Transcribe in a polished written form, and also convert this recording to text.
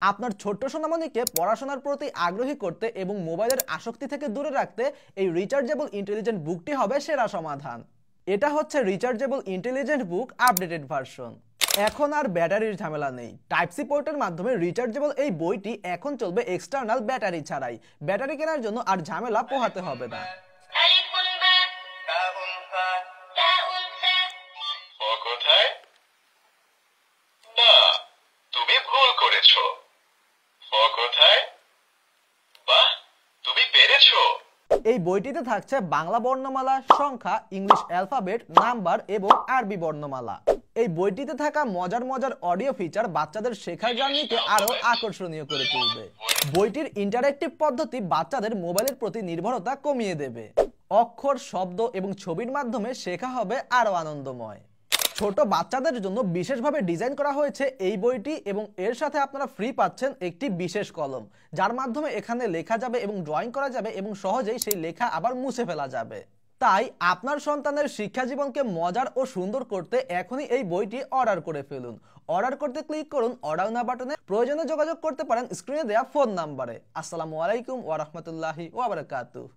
আপনার ছোট্ট সোনামণিকে পড়াশোনার প্রতি আগ্রহী করতে এবং মোবাইলের আসক্তি থেকে দূরে রাখতে এই রিচার্জেবল ইন্টেলিজেন্ট বুকটি হবে সেরা সমাধান। এটা হচ্ছে রিচার্জেবল ইন্টেলিজেন্ট বুক আপডেটেড ভার্সন। এখন আর ব্যাটারির ঝামেলা নেই। টাইপ সি পোর্টের মাধ্যমে রিচার্জেবল এই বইটি এখন চলবে এক্সটার্নাল ব্যাটারি ছাড়াই। ব্যাটারি কেনার জন্য আর ঝামেলা পোহাতে হবে না। কোথায়? না, তুমি ভুল করেছো। কোথায়? বাহ, তুমি পেরেছো। এই বইটিতে থাকছে বাংলা বর্ণমালা, সংখ্যা, ইংলিশ অ্যালফাবেট, নাম্বার এবং আরবি বর্ণমালা। এই বইটিতে থাকা মজার মজার অডিও ফিচার বাচ্চাদের শেখার জার্নিকে আরো আকর্ষণীয় করে তুলবে। বইটির ইন্টারেক্টিভ পদ্ধতি বাচ্চাদের মোবাইলের প্রতি নির্ভরতা কমিয়ে দেবে। অক্ষর, শব্দ এবং ছবির মাধ্যমে শেখা হবে আরো আনন্দময়। ছোট বাচ্চাদের জন্য বিশেষভাবে ডিজাইন করা হয়েছে এই বইটি এবং এর সাথে আপনারা ফ্রি পাচ্ছেন একটি বিশেষ কলম, যার মাধ্যমে এখানে লেখা যাবে এবং ড্রয়িং করা যাবে এবং সহজেই সেই লেখা আবার মুছে ফেলা যাবে। তাই আপনার সন্তানের শিক্ষা জীবনকে মজার ও সুন্দর করতে এখনই এই বইটি অর্ডার করে ফেলুন। অর্ডার করতে ক্লিক করুন অর্ডার নাও বাটনে। প্রয়োজনে যোগাযোগ করতে পারেন স্ক্রিনে দেওয়া ফোন নাম্বারে। আসসালামু আলাইকুম ওয়া রাহমাতুল্লাহি ওয়া বারাকাতুহু।